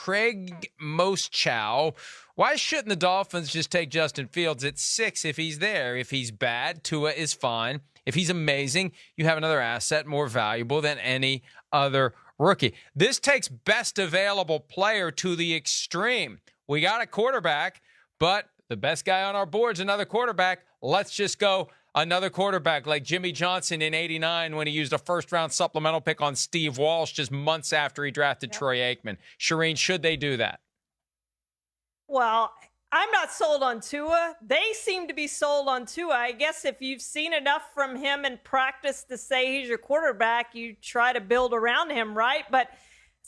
Craig Moschow. Why shouldn't the Dolphins just take Justin Fields at 6 if he's there? If he's bad, Tua is fine. If he's amazing, you have another asset more valuable than any other rookie. This takes best available player to the extreme. We got a quarterback, but the best guy on our board is another quarterback. Let's just go another quarterback like Jimmy Johnson in '89 when he used a first-round supplemental pick on Steve Walsh just months after he drafted Troy Aikman. Charean, should they do that? Well, I'm not sold on Tua. They seem to be sold on Tua. I guess if you've seen enough from him in practice to say he's your quarterback, you try to build around him, right? But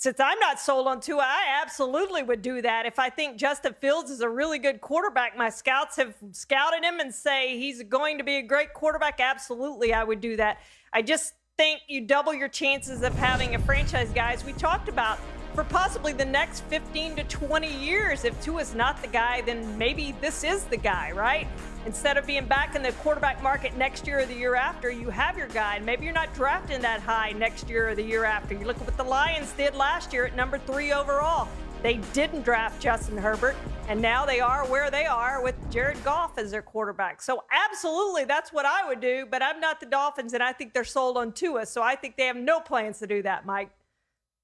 since I'm not sold on Tua, I absolutely would do that. If I think Justin Fields is a really good quarterback, my scouts have scouted him and say he's going to be a great quarterback, absolutely I would do that. I just think you double your chances of having a franchise guy, as we talked about, for possibly the next 15 to 20 years. If Tua's not the guy, then maybe this is the guy, right? Instead of being back in the quarterback market next year or the year after, you have your guy. And maybe you're not drafting that high next year or the year after. You look at what the Lions did last year at number 3 overall. They didn't draft Justin Herbert, and now they are where they are with Jared Goff as their quarterback. So absolutely, that's what I would do, but I'm not the Dolphins, and I think they're sold on Tua, so I think they have no plans to do that, Mike.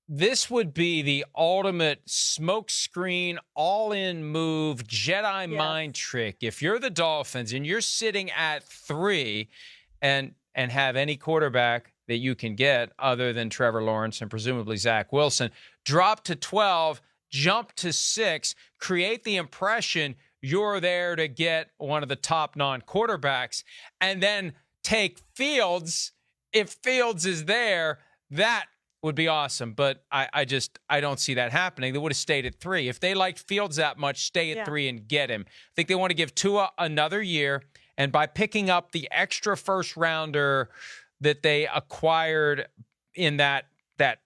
This would be the ultimate smokescreen, all-in move, Jedi mind trick. If you're the Dolphins and you're sitting at 3 and have any quarterback that you can get other than Trevor Lawrence and presumably Zach Wilson, drop to 12, jump to 6, create the impression you're there to get one of the top non-quarterbacks, and then take Fields. If Fields is there, that would be awesome, but I don't see that happening. They would have stayed at 3. If they liked Fields that much, stay at 3 and get him. I think they want to give Tua another year, and by picking up the extra first-rounder that they acquired in that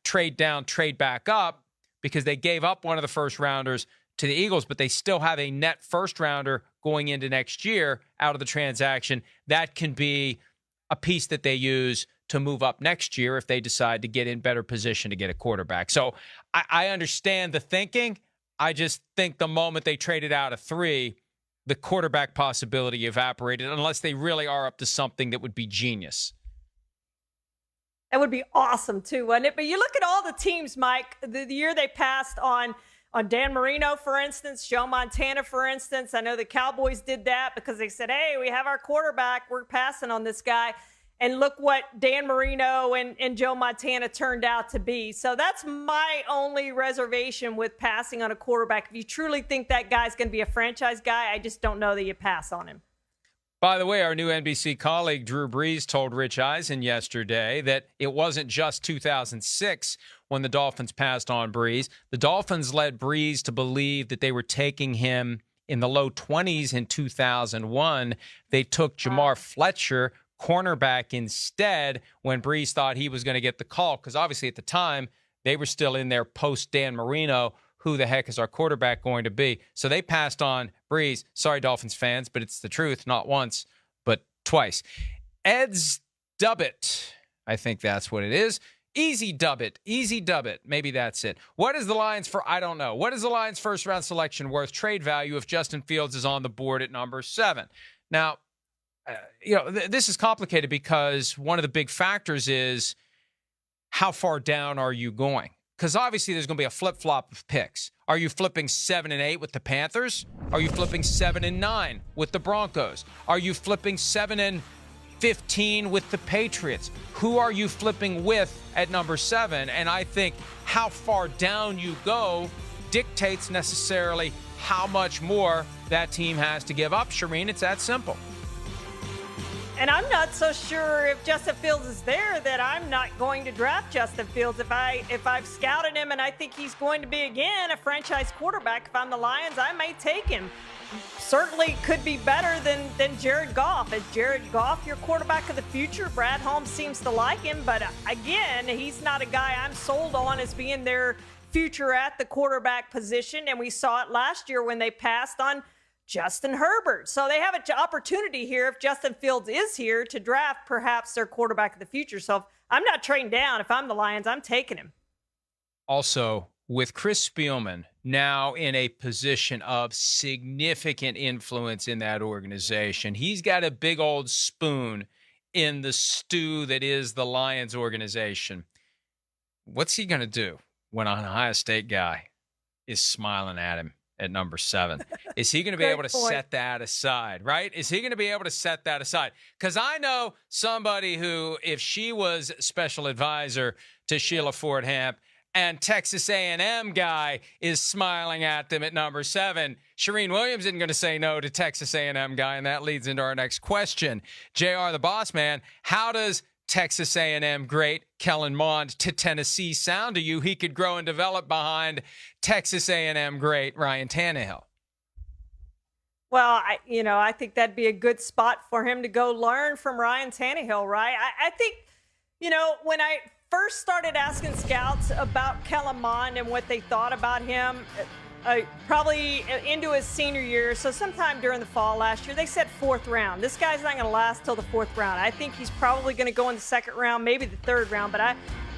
trade down, trade back up, because they gave up one of the first-rounders to the Eagles, but they still have a net first-rounder going into next year out of the transaction. That can be a piece that they use to move up next year if they decide to get in better position to get a quarterback. So I understand the thinking. I just think the moment they traded out of 3, the quarterback possibility evaporated unless they really are up to something that would be genius. That would be awesome too, wouldn't it? But you look at all the teams, Mike, the year they passed on Dan Marino, for instance, Joe Montana, for instance. I know the Cowboys did that because they said, hey, we have our quarterback. We're passing on this guy. And look what Dan Marino and Joe Montana turned out to be. So that's my only reservation with passing on a quarterback. If you truly think that guy's going to be a franchise guy, I just don't know that you pass on him. By the way, our new NBC colleague Drew Brees told Rich Eisen yesterday that it wasn't just 2006 when the Dolphins passed on Brees. The Dolphins led Brees to believe that they were taking him in the low 20s in 2001. They took Jamar Fletcher, cornerback, instead when Brees thought he was going to get the call, because obviously at the time they were still in their post Dan Marino, who the heck is our quarterback going to be? So they passed on Brees. Sorry, Dolphins fans, but it's the truth, not once, but twice. Ed's Dubbit, I think that's what it is. Easy Dubbit, maybe that's it. What is the Lions for? I don't know. What is the Lions' first-round selection worth trade value if Justin Fields is on the board at number 7? Now, this is complicated because one of the big factors is how far down are you going? Because obviously there's going to be a flip-flop of picks. Are you flipping 7 and 8 with the Panthers? Are you flipping 7 and 9 with the Broncos? Are you flipping 7 and 15 with the Patriots? Who are you flipping with at number 7? And I think how far down you go dictates necessarily how much more that team has to give up. Charean, it's that simple. And I'm not so sure if Justin Fields is there that I'm not going to draft Justin Fields. If I've scouted him and I think he's going to be, again, a franchise quarterback, if I'm the Lions, I may take him. Certainly could be better than Jared Goff. Is Jared Goff your quarterback of the future? Brad Holmes seems to like him, but again, he's not a guy I'm sold on as being their future at the quarterback position. And we saw it last year when they passed on Justin Herbert. So they have an opportunity here, if Justin Fields is here, to draft perhaps their quarterback of the future. So if I'm not trading down. If I'm the Lions, I'm taking him. Also, with Chris Spielman now in a position of significant influence in that organization. He's got a big old spoon in the stew that is the Lions organization. What's he going to do when an Ohio State guy is smiling at him at number 7? Is he going to be able to set that aside, right? Is he going to be able to set that aside? Because I know somebody who, if she was special advisor to Sheila Ford Hamp and Texas A&M guy is smiling at them at number 7, Charean Williams isn't going to say no to Texas A&M guy, and that leads into our next question. JR, the boss man, how does Texas A&M great Kellen Mond to Tennessee sound to you? He could grow and develop behind Texas A&M great Ryan Tannehill. Well, I think that'd be a good spot for him to go learn from Ryan Tannehill, right? I think, when I first started asking scouts about Kellen Mond and what they thought about him, probably into his senior year, so sometime during the fall last year, they said 4th round. This guy's not going to last till the 4th round. I think he's probably going to go in the 2nd round, maybe the 3rd round, but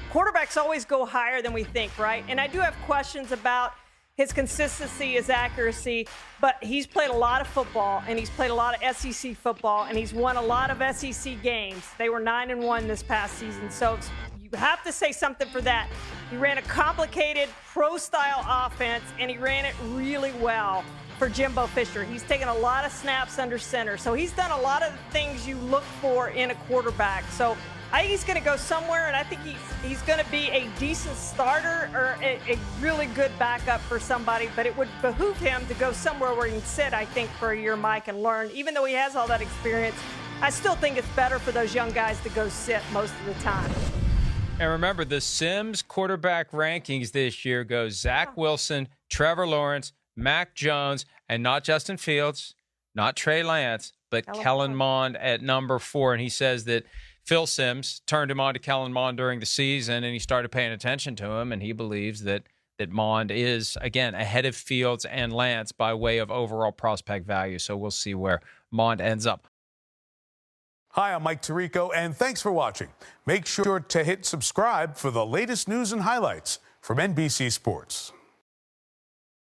quarterbacks always go higher than we think, right? And I do have questions about his consistency, his accuracy, but he's played a lot of football, and he's played a lot of SEC football, and he's won a lot of SEC games. They were 9-1 this past season, so you have to say something for that. He ran a complicated pro-style offense, and he ran it really well for Jimbo Fisher. He's taken a lot of snaps under center, so he's done a lot of the things you look for in a quarterback. So I think he's going to go somewhere, and I think he's going to be a decent starter or a really good backup for somebody, but it would behoove him to go somewhere where he can sit, I think, for a year, Mike, and learn. Even though he has all that experience, I still think it's better for those young guys to go sit most of the time. And remember, the Sims quarterback rankings this year go Zach Wilson, Trevor Lawrence, Mac Jones, and not Justin Fields, not Trey Lance, but Kellen Mond at number 4. And he says that Phil Sims turned him on to Kellen Mond during the season, and he started paying attention to him, and he believes that Mond is, again, ahead of Fields and Lance by way of overall prospect value. So we'll see where Mond ends up. Hi, I'm Mike Tirico, and thanks for watching. Make sure to hit subscribe for the latest news and highlights from NBC Sports.